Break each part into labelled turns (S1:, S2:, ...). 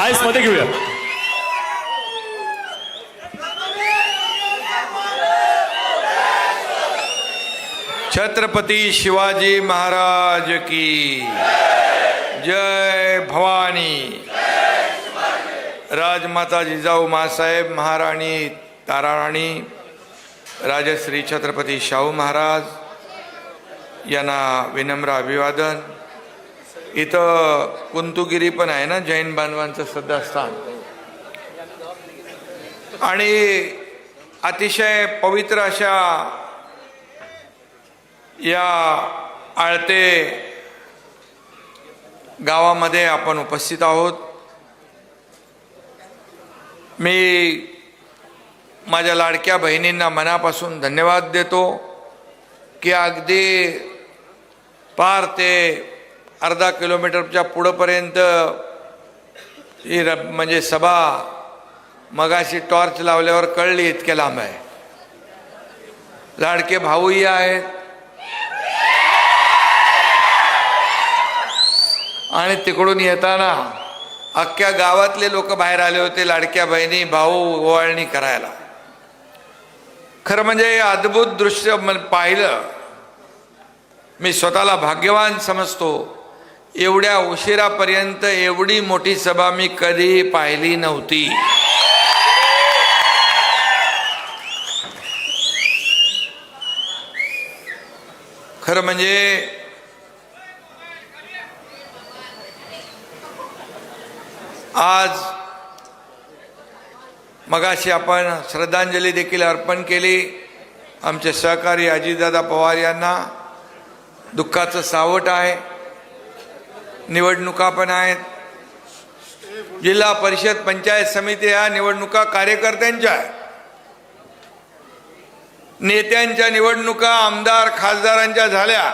S1: डायस मध्ये घेऊया.
S2: छत्रपती शिवाजी महाराज की जय. भवानी. राजमाता जिजाऊ मासाहेब महाराणी ताराराणी राजश्री छत्रपती शाहू महाराज यांना विनम्र अभिवादन. इथं कुंतुगिरी पण आहे ना, जैन बांधवांचं श्रद्धास्थान, आणि अतिशय पवित्र अशा या आळते गावामध्ये आपण उपस्थित आहोत. मी माझ्या लाडक्या बहिणींना मनापासून धन्यवाद देतो की अगदी पार ते अर्धा किलोमीटरच्या पुढंपर्यंत ही म्हणजे सभा मगाशी टॉर्च लावल्यावर कळली इतक्या लांब आहे. लाडके भाऊही आहेत आणि तिकडून येताना अख्ख्या गावातले लोक बाहेर आले होते लाडक्या बहिणी भाऊ ओवाळणी करायला. खरं म्हणजे अद्भुत दृश्य पाहिलं. मी स्वतःला भाग्यवान समजतो. एवढ्या उशिरापर्यंत एवढी मोठी सभा मी कधी पाहिली नव्हती. खरं म्हणजे आज मगाशी आपण श्रद्धांजली देखील अर्पण केली. आमचे सहकारी अजितदादा पवार यांना दुःखाचं सावट आहे. निवडणुका पण आहेत. जिल्हा परिषद पंचायत समिती या निवडणुका कार्यकर्त्यांच्या आहेत. नेत्यांच्या निवडणुका आमदार खासदारांच्या झाल्या.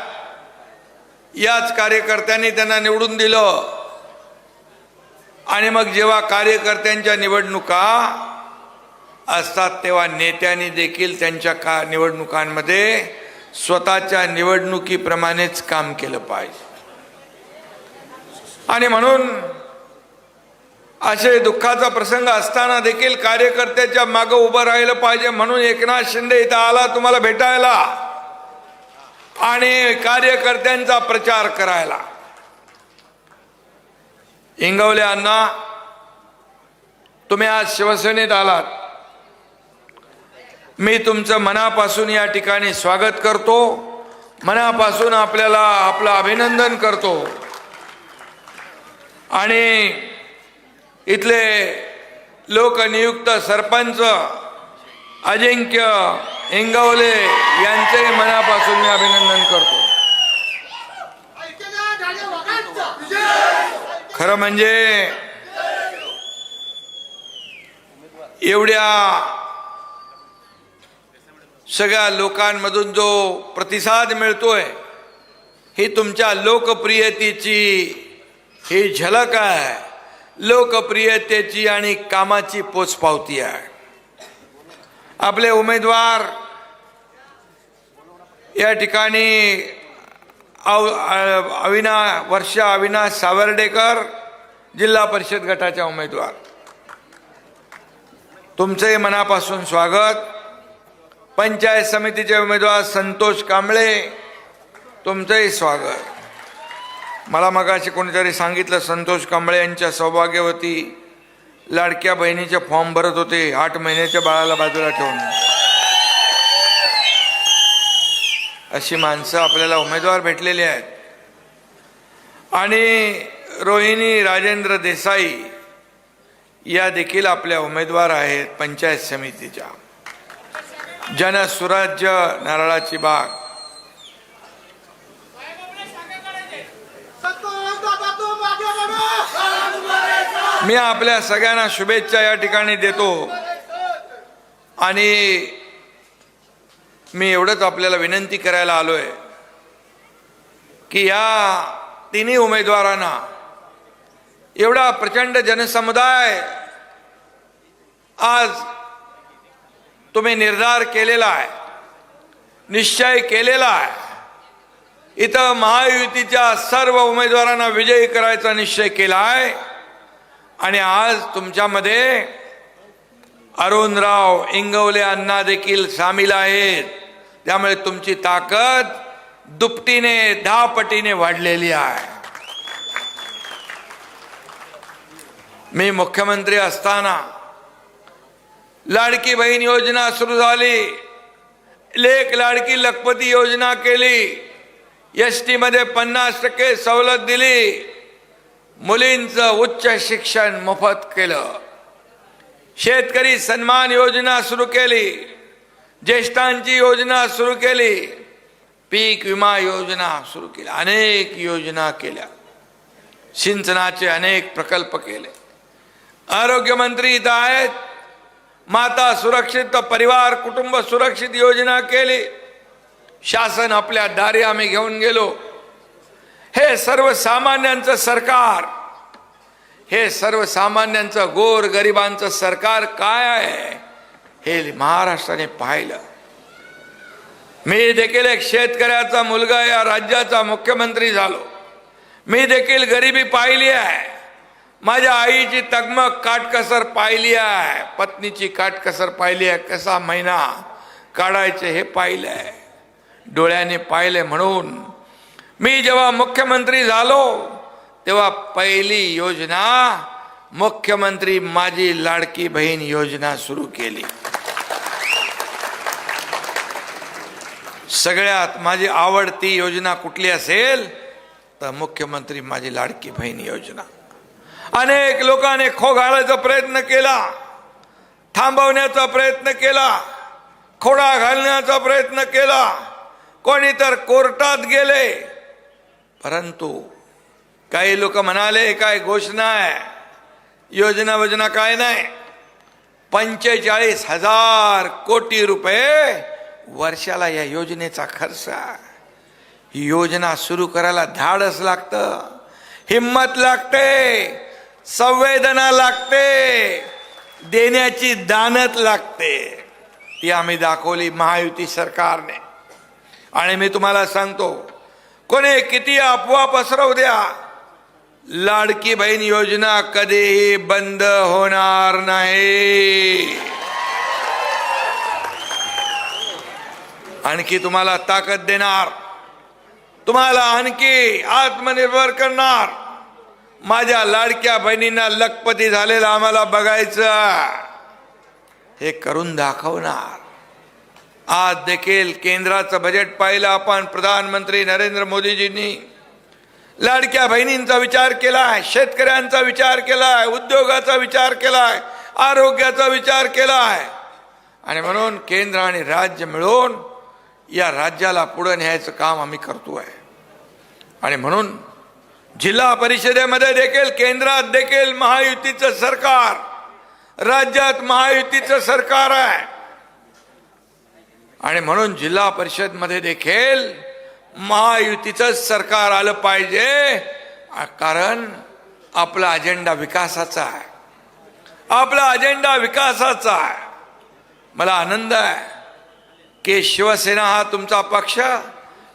S2: याच कार्यकर्त्यांनी त्यांना निवडून दिलं. आणि मग जेव्हा कार्यकर्त्यांच्या निवडणुका असतात तेव्हा नेत्यांनी देखील त्यांच्या निवडणुकांमध्ये स्वतःच्या निवडणुकीप्रमाणेच काम केलं पाहिजे. आणि म्हणून असे दुःखाचा प्रसंग असताना देखील कार्यकर्त्याच्या मागे उभं राहिलं पाहिजे. म्हणून एकनाथ शिंदे इथं आला तुम्हाला भेटायला आणि कार्यकर्त्यांचा प्रचार करायला. इंगवले अण्णा, तुम्ही आज शिवसेनेत आलात. मी तुमचं मनापासून या ठिकाणी स्वागत करतो. मनापासून आपल्याला आपलं अभिनंदन करतो. आणि इथले लोकनियुक्त सरपंच अजिंक्य इंगवले यांचे मनापासून मी अभिनंदन करतो. खरं म्हणजे एवढ्या सगळ्या लोकांमधून जो प्रतिसाद मिळतोय ही तुमच्या लोकप्रियतेची ही झलक आहे. लोकप्रियतेची आणि कामाची पोचपावती आहे. आपले उमेदवार या ठिकाणी वर्षा अविनाश सावर्डेकर, जिल्हा परिषद गटाच्या उमेदवार, तुमचे मनापासून स्वागत. पंचायत समितीचे उमेदवार संतोष कांबळे, तुमचंही स्वागत. मला मगाशी कोणीतरी सांगितलं संतोष कांबळे यांच्या सौभाग्यवती लाडक्या बहिणीचे फॉर्म भरत होते 8 महिन्याच्या बाळाला बाजूला ठेवून. अशी माणसं आपल्याला उमेदवार भेटलेली आहेत. आणि रोहिणी राजेंद्र देसाई या देखील आपल्या उमेदवार आहेत पंचायत समितीच्या. जनसुराज्य नारळाची बाग. मी आपल्या सगळ्यांना शुभेच्छा या ठिकाणी देतो. आणि मी एवढंच आपल्याला विनंती करायला आलोय की या तिन्ही उमेदवारांना एवढा प्रचंड जनसमुदाय आज तुम्ही निर्धार केलेला आहे, निश्चय केलेला आहे. इथं महायुतीच्या सर्व उमेदवारांना विजयी करायचा निश्चय केला आहे. आणि आज तुमच्यामध्ये अरुणराव इंगवले अण्णा देखील सामील आहेत. त्यामुळे तुमची ताकद दुपटीने 10 पटीने वाढलेली आहे. मी मुख्यमंत्री असताना लाडकी बहीण योजना सुरू झाली, लेक लाडकी लखपती योजना केली, एसटी मध्ये 50% सवलत दिली, मुलींचं उच्च शिक्षण मोफत केलं, शेतकरी सन्मान योजना सुरू केली, ज्येष्ठांची योजना सुरू केली, पीक विमा योजना सुरू केली, अनेक योजना केल्या, सिंचनाचे अनेक प्रकल्प केले. आरोग्य मंत्री इथं आहेत, माता सुरक्षित परिवार कुटुंब सुरक्षित योजना केली, शासन आपल्या दारी आम्ही घेऊन गेलो. हे सर्वसामान्यांचं सरकार, हे सर्वसामान्यांचं गोर गरिबांचं सरकार काय आहे हे महाराष्ट्राने पाहिलं. मी देखील एक शेतकऱ्याचा मुलगा या राज्याचा मुख्यमंत्री झालो. मी देखील गरिबी पाहिली आहे, माझ्या आईची तगमग काटकसर पाहिली आहे, पत्नीची काटकसर पाहिली आहे, कसा महिना काढायचे हे पाहिलंय, डोळ्याने पाहिले. म्हणून मी जेव्हा मुख्यमंत्री झालो तेव्हा पहिली योजना मुख्यमंत्री माझी लाडकी बहीण योजना सुरू केली. सगळ्यात माझी आवडती योजना कुठली असेल तर मुख्यमंत्री माझी लाडकी बहीण योजना. अनेक लोकांनी खो घालायचा प्रयत्न केला, थांबवण्याचा प्रयत्न केला, खोडा घालण्याचा प्रयत्न केला, कोणी तर कोर्टात गेले. परंतु काही लोक म्हणाले काय घोषणा आहे, योजना वजना काय नाही. 45,000 कोटी रुपये वर्षाला या योजनेचा खर्च आहे. ही योजना सुरू करायला धाडस लागतं, हिम्मत लागते, संवेदना लागते, देण्याची दानत लागते. ती आम्ही दाखवली महायुती सरकारने. आणि मी तुम्हाला सांगतो, कोणी किती अफवा पसरवू द्या, लाडकी बहीण योजना कधीही बंद होणार नाही. आणखी तुम्हाला ताकद देणार, तुम्हाला आणखी आत्मनिर्भर करणार. माझ्या लाडक्या बहिणींना लखपती झालेला आम्हाला बघायचं, हे करून दाखवणार. आज देखील केंद्राचं बजेट पाहिलं आपण, प्रधानमंत्री नरेंद्र मोदीजींनी लाडक्या बहिणींचा विचार केलाय, शेतकऱ्यांचा विचार केलाय, उद्योगाचा विचार केलाय, आरोग्याचा विचार केलाय. आणि म्हणून केंद्र आणि राज्य मिळून या राज्याला पुढे न्यायचं काम आम्ही करतोय. आणि म्हणून जिल्हा परिषदेमध्ये देखील, केंद्रात देखील महायुतीचं सरकार, राज्यात महायुतीचं सरकार आहे. आणि म्हणून जिल्हा परिषद मध्ये देखील महायुतीचं सरकार आलं पाहिजे. कारण आपला अजेंडा विकासाचा आहे, आपला अजेंडा विकासाचा आहे. मला आनंद आहे की शिवसेना हा तुमचा पक्ष,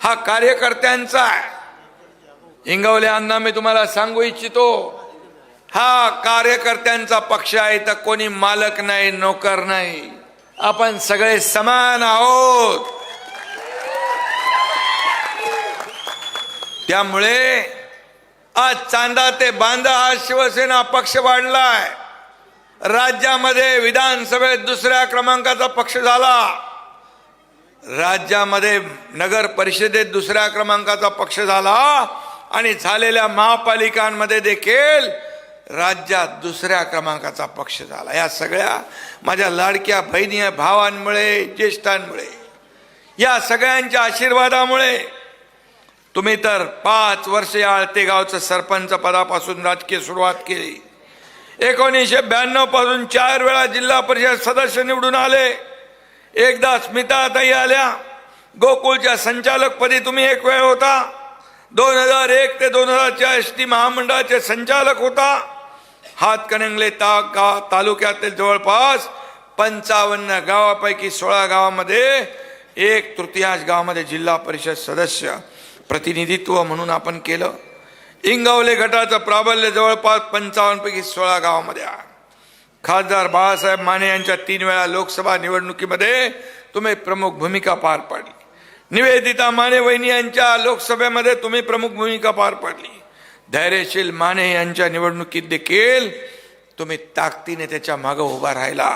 S2: हा कार्यकर्त्यांचा आहे. इंगवले अण्णा, मी तुम्हाला सांगू इच्छितो, हा कार्यकर्त्यांचा पक्ष आहे. तर कोणी मालक नाही, नोकर नाही, आपण सगळे समान आहोत. त्यामुळे आज चांदा ते बांदा हा शिवसेना पक्ष वाढलाय. राज्यामध्ये विधानसभेत 2ऱ्या क्रमांकाचा पक्ष झाला, राज्यामध्ये नगर परिषदेत 2ऱ्या क्रमांकाचा पक्ष झाला, आणि झालेल्या महापालिकांमध्ये देखील राज्यात 2ऱ्या क्रमांकाचा पक्ष झाला. या सगळ्या माझ्या लाडक्या बहिणी भावांमुळे, ज्येष्ठांमुळे, या सगळ्यांच्या आशीर्वादामुळे. तुम्ही तर 5 वर्ष या आळतेगावचं सरपंच पदापासून राजकीय सुरुवात केली. 1992 पासून 4 वेळा जिल्हा परिषद सदस्य निवडून आले. एकदा स्मिताताई आल्या, गोकुळच्या संचालकपदी तुम्ही 1 वेळ होता. 2001 ते 2004 एसटी महामंडळाचे संचालक होता. हातकणंगले तालुक्यातील जवळपास 55 गावापैकी 16 गावामध्ये 1/3 गावामध्ये जिल्हा परिषद सदस्य प्रतिनिधित्व म्हणून आपण केलं. इंगवले गटाचं प्राबल्य जवळपास 55 पैकी 16 गावामध्ये आहे. खासदार बाळासाहेब माने यांच्या 3 वेळा लोकसभा निवडणुकीमध्ये तुम्ही प्रमुख भूमिका पार पाडली. निवेदिता माने वहिनी यांच्या लोकसभेमध्ये तुम्ही प्रमुख भूमिका पार पाडली. धैर्यशील माने यांच्या निवडणुकीत देखील तुम्ही ताकदीने त्याच्या मागे उभा राहिला.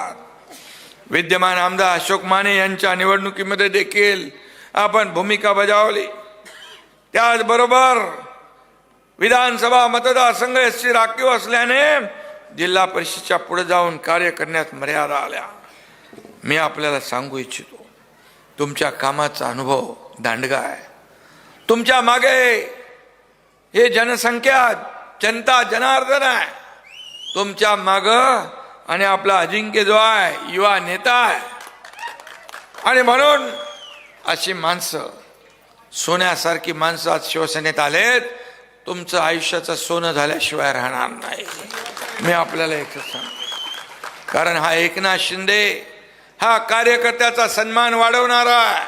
S2: विद्यमान आमदार अशोक माने यांच्या निवडणुकीमध्ये देखील आपण भूमिका बजावली. त्याचबरोबर विधानसभा मतदारसंघ एसटी राखीव असल्याने जिल्हा परिषदेच्या पुढे जाऊन कार्य करण्यात मर्यादा आल्या. मी आपल्याला सांगू इच्छितो, तुमच्या कामाचा अनुभव दांडगा आहे. तुमच्या मागे हे जनसंख्या, जनता जनार्दन आहे तुमच्या माग, आणि आपला अजिंक्य जो आहे युवा नेता आहे. आणि म्हणून अशी माणसं, सोन्यासारखी माणसं आज शिवसेनेत आलेत. तुमचं आयुष्याचं सोनं झाल्याशिवाय राहणार नाही. मी आपल्याला एकच सांगतो, कारण हा एकनाथ शिंदे हा कार्यकर्त्याचा सन्मान वाढवणारा आहे,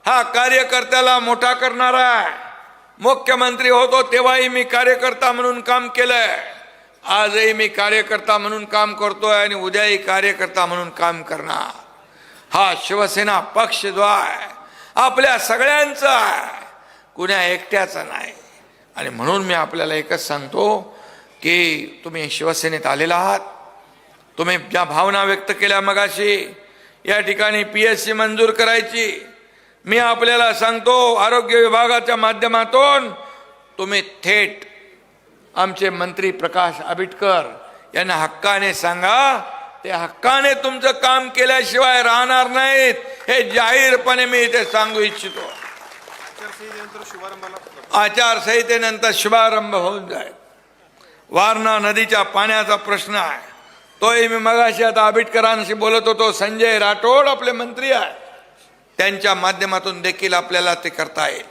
S2: हा कार्यकर्त्याला मोठा करणारा आहे. मुख्यमंत्री होतो तेव्हाही मी कार्यकर्ता म्हणून काम केलंय, आजही मी कार्यकर्ता म्हणून काम करतोय आणि उद्याही कार्यकर्ता म्हणून काम करणार. हा शिवसेना पक्ष जो आहे आपल्या सगळ्यांचा आहे, कुण्या एकट्याचा नाही. आणि म्हणून मी आपल्याला एकच सांगतो की तुम्ही शिवसेनेत आलेला आहात. तुम्ही ज्या भावना व्यक्त केल्या मगाशी, या ठिकाणी PSC मंजूर करायची, मी आपल्याला सांगतो आरोग्य विभागाच्या माध्यमातून तुम्ही थेट आमचे मंत्री प्रकाश आंबेडकर यांना हक्काने सांगा, ते हक्काने तुमचं काम केल्याशिवाय राहणार नाहीत. हे जाहीरपणे मी इथे सांगू इच्छितो. आचारसंहितेनंतर शुभारंभ होऊन जाईल. वारणा नदीच्या पाण्याचा प्रश्न आहे, तोही मी मगाशी आता आंबेडकरांशी बोलत होतो. संजय राठोड आपले मंत्री आहे, त्यांच्या माध्यमातून देखील आपल्याला ते करता येईल.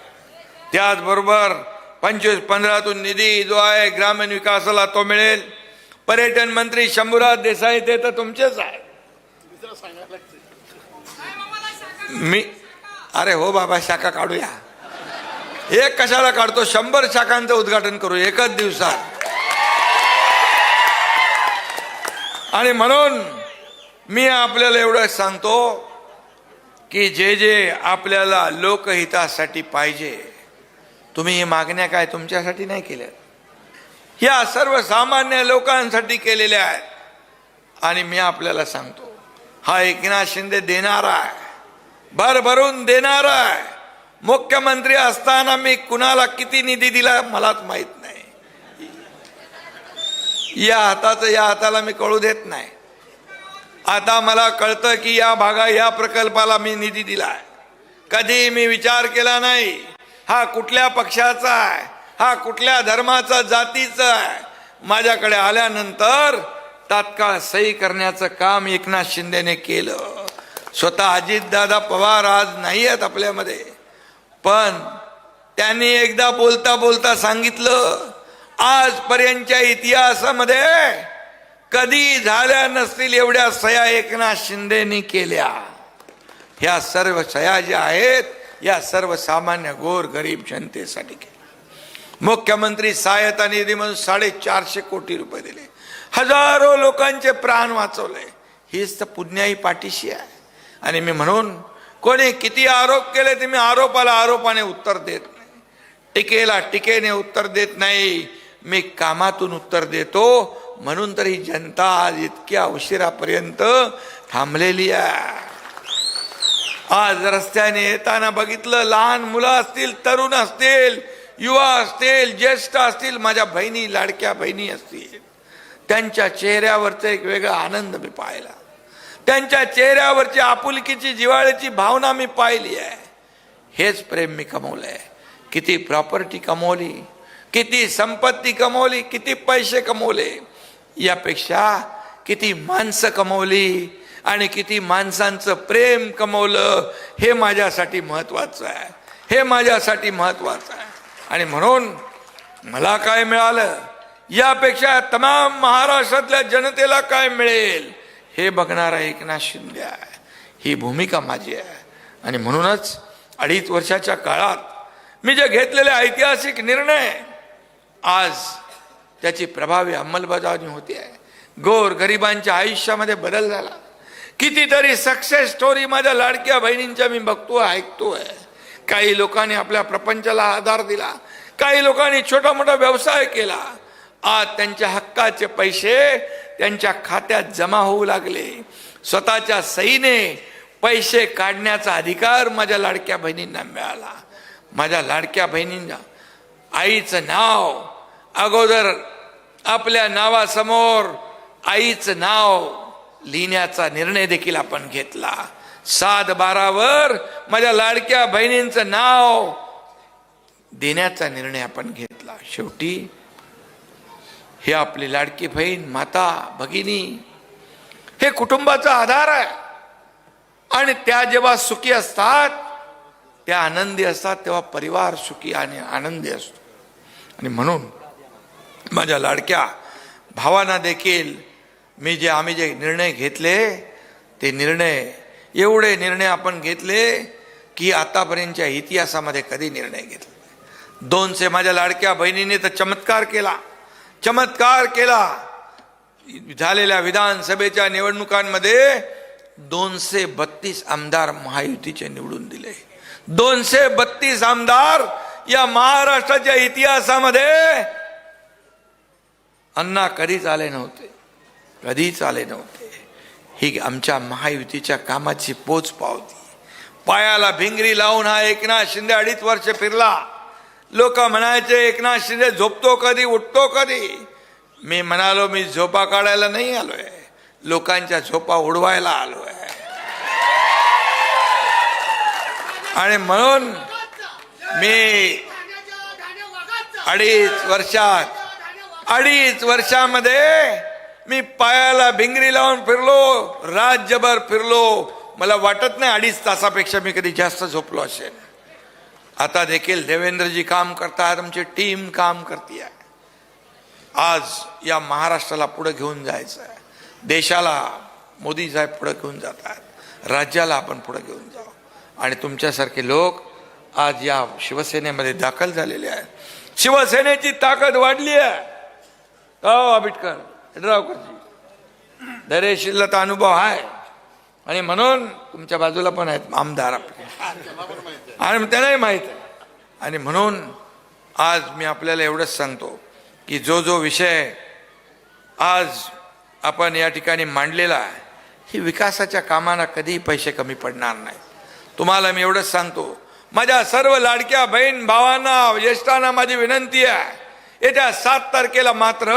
S2: त्याचबरोबर 25-15तून निधी जो आहे ग्रामीण विकासाला तो मिळेल. पर्यटन मंत्री शंभूराज देसाई ते तर तुमचेच आहे. मी अरे हो बाबा, शाखा काढूया. एक कशाला काढतो, 100 शाखांचं उद्घाटन करू एकच दिवसात. आणि म्हणून मी आपल्याला एवढं सांगतो की जे जे आपल्याला लोकहितासाठी पाहिजे, तुम्ही हे मागण्या काय तुमच्यासाठी नाही केल्या, या सर्वसामान्य लोकांसाठी केलेल्या आहेत. आणि मी आपल्याला सांगतो, हा एकनाथ शिंदे देणारा आहे, भरभरून देणारा आहे. मुख्यमंत्री असताना मी कुणाला किती निधी दिला मलाच माहित नाही. या हाताचं या हाताला मी कळू देत नाही. आता मला कळतं की या प्रकल्पाला मी निधी दिलाय. कधी मी विचार केला नाही हा कुठल्या पक्षाचा आहे, हा कुठल्या धर्माचा, जातीचा आहे. माझ्याकडे आल्यानंतर तात्काळ सही करण्याचं काम एकनाथ शिंदेने केलं. स्वतः अजितदादा पवार आज नाही आहेत आपल्यामध्ये, पण त्यांनी एकदा बोलता बोलता सांगितलं, आजपर्यंतच्या इतिहासामध्ये कधी झाल्या नसतील एवढ्या सह्या एकनाथ शिंदेनी केल्या. ह्या सर्व सह्या ज्या आहेत या सर्वसामान्य गोर गरीब जनतेसाठी केल्या. मुख्यमंत्री सहायता निधी म्हणून 450 कोटी रुपये दिले, हजारो लोकांचे प्राण वाचवले. हीच तर पुण्याई पाठीशी आहे. आणि मी म्हणून कोणी किती आरोप केले ते मी आरोपाला आरोपाने उत्तर देत नाही, टीकेला टीकेने उत्तर देत नाही, मी कामातून उत्तर देतो. म्हणून तरी जनता आज इतक्या उशिरापर्यंत थांबलेली आहे. आज रस्त्याने येताना बघितलं, लहान मुलं असतील, तरुण असतील, युवा असतील, ज्येष्ठ असतील, माझ्या बहिणी, लाडक्या बहिणी असतील, त्यांच्या चेहऱ्यावरचा एक वेगळा आनंद मी पाहिला. त्यांच्या चेहऱ्यावरची आपुलकीची, जिव्हाळ्याची भावना मी पाहिली आहे. हेच प्रेम मी कमवलंय. किती प्रॉपर्टी कमवली, किती संपत्ती कमवली, किती पैसे कमवले, यापेक्षा किती माणसं कमवली आणि किती माणसांचं प्रेम कमवलं, हे माझ्यासाठी महत्वाचं आहे. हे माझ्यासाठी महत्वाचं आहे. आणि म्हणून मला काय मिळालं यापेक्षा तमाम महाराष्ट्रातल्या जनतेला काय मिळेल हे बघणारा एकनाथ शिंदे आहे. ही भूमिका माझी आहे. आणि म्हणूनच 2.5 वर्षाच्या काळात मी जे घेतलेले ऐतिहासिक निर्णय, आज त्याची प्रभावी अंमलबजावणी होती आहे. गोर गरिबांच्या आयुष्यामध्ये बदल झाला. कितीतरी सक्सेस स्टोरी माझ्या लाडक्या बहिणींच्या मी बघतोय, ऐकतोय. काही लोकांनी आपल्या प्रपंचाला आधार दिला, काही लोकांनी छोटा मोठा व्यवसाय केला. आज त्यांच्या हक्काचे पैसे त्यांच्या खात्यात जमा होऊ लागले. स्वतःच्या सहीने पैसे काढण्याचा अधिकार माझ्या लाडक्या बहिणींना मिळाला. माझ्या लाडक्या बहिणींना आईचं नाव अगोदर आपल्या नावासमोर आईचं नाव लिहिण्याचा निर्णय देखील आपण घेतला. 7/12 माझ्या लाडक्या बहिणींचं नाव देण्याचा निर्णय आपण घेतला. शेवटी हे आपली लाडकी बहीण, माता, भगिनी हे कुटुंबाचा आधार आहे. आणि त्या जेव्हा सुखी असतात, त्या आनंदी असतात, तेव्हा परिवार सुखी आणि आनंदी असतो. आणि म्हणून माझ्या लाडक्या भावांना देखील आम्ही जे निर्णय घेतले, ते एवढे निर्णय आपण घेतले की आतापर्यंतच्या इतिहासामध्ये कधी निर्णय घेतले. 200 माझ्या लाडक्या बहिणीने तर चमत्कार केला. झालेल्या विधानसभेच्या निवडणुकांमध्ये 232 आमदार महायुतीचे निवडून दिले. 232 आमदार या महाराष्ट्राच्या इतिहासामध्ये अण्णा कधीच आले नव्हते. ही आमच्या महायुतीच्या कामाची पोचपावती. पायाला भिंगरी लावून हा एकनाथ शिंदे 2.5 वर्ष फिरला. लोक म्हणायचे एकनाथ शिंदे झोपतो कधी, उठतो कधी. मी म्हणालो, मी झोपा काढायला नाही आलोय, लोकांच्या झोपा उडवायला आलोय. आणि म्हणून मी 2.5 वर्षामध्ये मी पायाला भिंगरी लावून फिरलो, राज्यभर फिरलो. मला वाटत नाही 2.5 तासापेक्षा मी कधी जास्त झोपलो असेल. आता देखील देवेंद्रजी काम करतात, आमची टीम काम करते. आज या महाराष्ट्राला पुढे घेऊन जायचं आहे. देशाला मोदी साहेब पुढे घेऊन जातात, राज्याला आपण पुढे घेऊन जाऊ. आणि तुमच्यासारखे लोक आज या शिवसेनेमध्ये दाखल झालेले आहेत. शिवसेनेची ताकद वाढली आहे. आंबेडकर यड्रावकरजी दरेशीला तर अनुभव आहे. आणि म्हणून तुमच्या बाजूला पण आहेत आमदार आपले, आणि त्यांनाही माहीत आहे. आणि म्हणून आज मी आपल्याला एवढंच सांगतो की जो विषय आज आपण या ठिकाणी मांडलेला आहे, ही विकासाच्या कामांना कधीही पैसे कमी पडणार नाही. तुम्हाला मी एवढंच सांगतो, माझ्या सर्व लाडक्या बहीण भावांना, ज्येष्ठांना माझी विनंती आहे, येत्या 7 तारखेला मात्र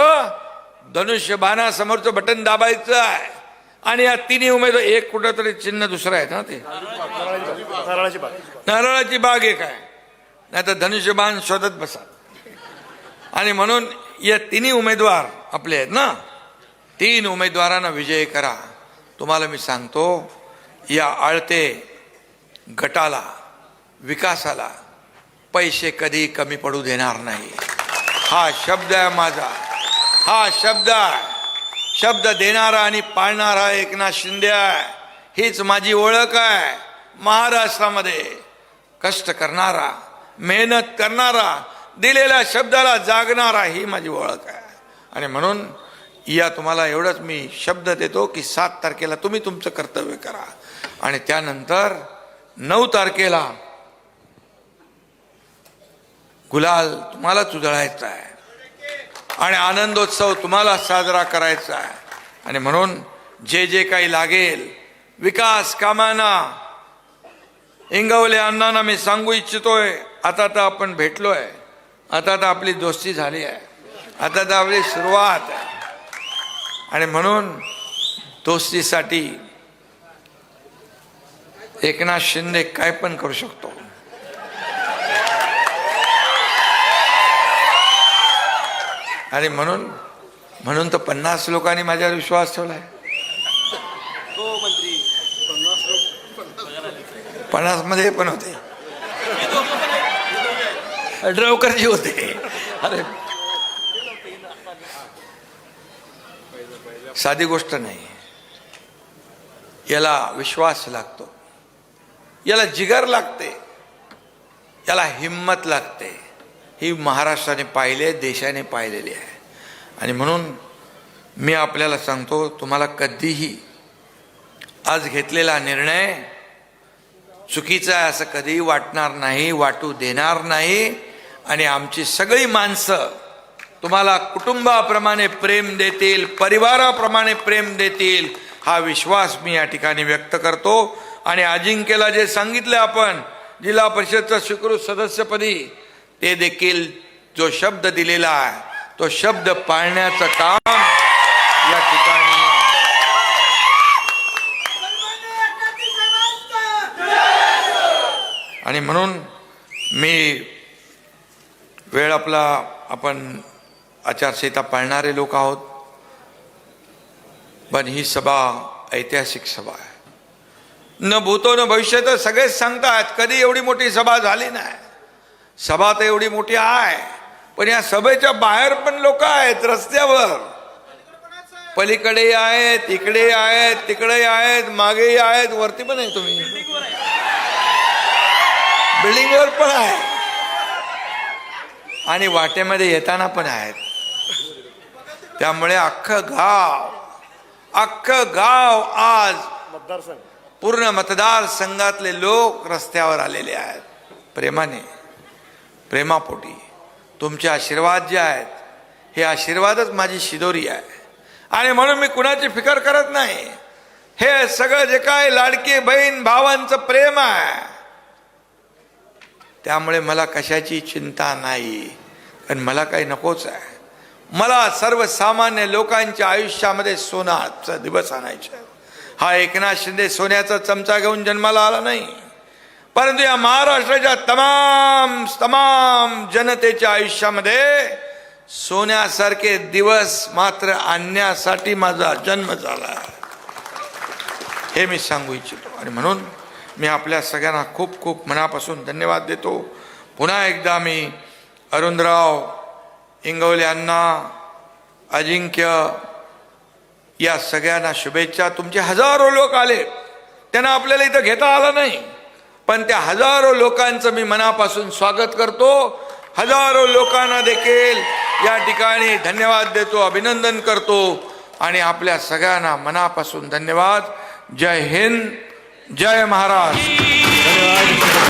S2: धनुष्यबाणासमोरचं बटन दाबायचं आहे. आणि या तिन्ही उमेदवार, एक कुठंतरी चिन्ह दुसरं आहे ना, ते नारळाची बाग एक आहे, नाही तर धनुष्यबाण शोधत बसा. आणि म्हणून या तिन्ही उमेदवार आपले आहेत ना, 3 उमेदवारांना विजयी करा. तुम्हाला मी सांगतो, या आळते गटाला, विकासाला पैसे कधी कमी पडू देणार नाही. हा शब्द आहे माझा, हा शब्द देणारा आणि पाळणारा एकनाथ शिंदे आहे. हीच माझी ओळख आहे. महाराष्ट्रामध्ये कष्ट करणारा, मेहनत करणारा, दिलेल्या शब्दाला जागणारा, ही माझी ओळख आहे. आणि म्हणून या तुम्हाला एवढंच मी शब्द देतो की 7 तारखेला तुम्ही तुमचं कर्तव्य करा. आणि त्यानंतर 9 तारखेला गुलाल तुम्हालाच उधळायचा आहे आणि आनंदोत्सव तुम्हाला साजरा करायचा आहे. आणि म्हणून जे काही लागेल विकास कामांना, इंगवले अण्णांना मी सांगू इच्छितोय, आता तर आपण भेटलोय, आता तर आपली दोस्ती झाली आहे, आता तर आपली सुरुवात आहे. आणि म्हणून दोस्तीसाठी एकनाथ शिंदे काय पण करू शकतो. आणि म्हणून तर 50 लोकांनी माझ्यावर विश्वास ठेवलाय. 50 मध्ये पण होते, यड्रावकरजी होते. अरे साधी गोष्ट नाही. याला विश्वास लागतो, याला जिगर लागते, याला हिम्मत लागते. ही महाराष्ट्राने पाहिले, देशाने पाहिलेली आहे. आणि म्हणून मी आपल्याला सांगतो, तुम्हाला कधीही आज घेतलेला निर्णय चुकीचा आहे असं कधीही वाटणार नाही, वाटू देणार नाही. आणि आमची सगळी माणसं तुम्हाला कुटुंबाप्रमाणे प्रेम देतील, परिवाराप्रमाणे प्रेम देतील, हा विश्वास मी या ठिकाणी व्यक्त करतो. आणि अजिंक्यला जे सांगितले आपण जिल्हा परिषदचा स्वीकृत सदस्यपदी, ते देखील जो शब्द दिलेला आहे तो शब्द पाळण्याचं काम या ठिकाणी. आणि म्हणून मी वेळ आपला, आपण आचारसंहिता पाळणारे लोक आहोत, पण ही सभा ऐतिहासिक सभा आहे. न भूतो न भविष्यत सगळेच सांगतात कधी एवढी मोठी सभा झाली नाही. सभा तर एवढी मोठी आहे, पण या सभेच्या बाहेर पण लोक आहेत रस्त्यावर, पलीकडे आहेत, इकडे आहेत, तिकडे आहेत, मागेही आहेत, वरती पण आहे, तुम्ही बिल्डिंगवर पण आहे, आणि वाटेमध्ये येताना पण आहेत. त्यामुळे अख्खं गाव आज पूर्ण मतदारसंघातले लोक रस्त्यावर आलेले आहेत. प्रेमाने, प्रेमापोटी तुमचे आशीर्वाद जे आहेत, हे आशीर्वादच माझी शिदोरी आहे. आणि म्हणून मी कुणाची फिकर करत नाही. हे सगळं जे काय लाडकी बहीण भावांचं प्रेम आहे, त्यामुळे मला कशाची चिंता नाही, कारण मला काही नकोच आहे. मला सर्वसामान्य लोकांच्या आयुष्यामध्ये सोन्याचा दिवस आणायचा. हा एकनाथ शिंदे सोन्याचा चमचा घेऊन जन्माला आला नाही, परंतु या महाराष्ट्राच्या तमाम जनतेच्या आयुष्यामध्ये सोन्यासारखे दिवस मात्र आणण्यासाठी माझा जन्म झाला, हे मी सांगू इच्छितो. आणि म्हणून मी आपल्या सगळ्यांना खूप खूप मनापासून धन्यवाद देतो. पुन्हा एकदा मी अरुणराव इंगवले यांना, अजिंक्य, या सगळ्यांना शुभेच्छा. तुमचे हजारो लोक आले, त्यांना आपल्याला इथं घेता आलं नाही, पण त्या हजारो लोकांचं मी मनापासून स्वागत करतो. हजारो लोकांना देखील या ठिकाणी धन्यवाद देतो, अभिनंदन करतो. आणि आपल्या सगळ्यांना मनापासून धन्यवाद. जय हिंद, जय महाराष्ट्र. धन्यवाद.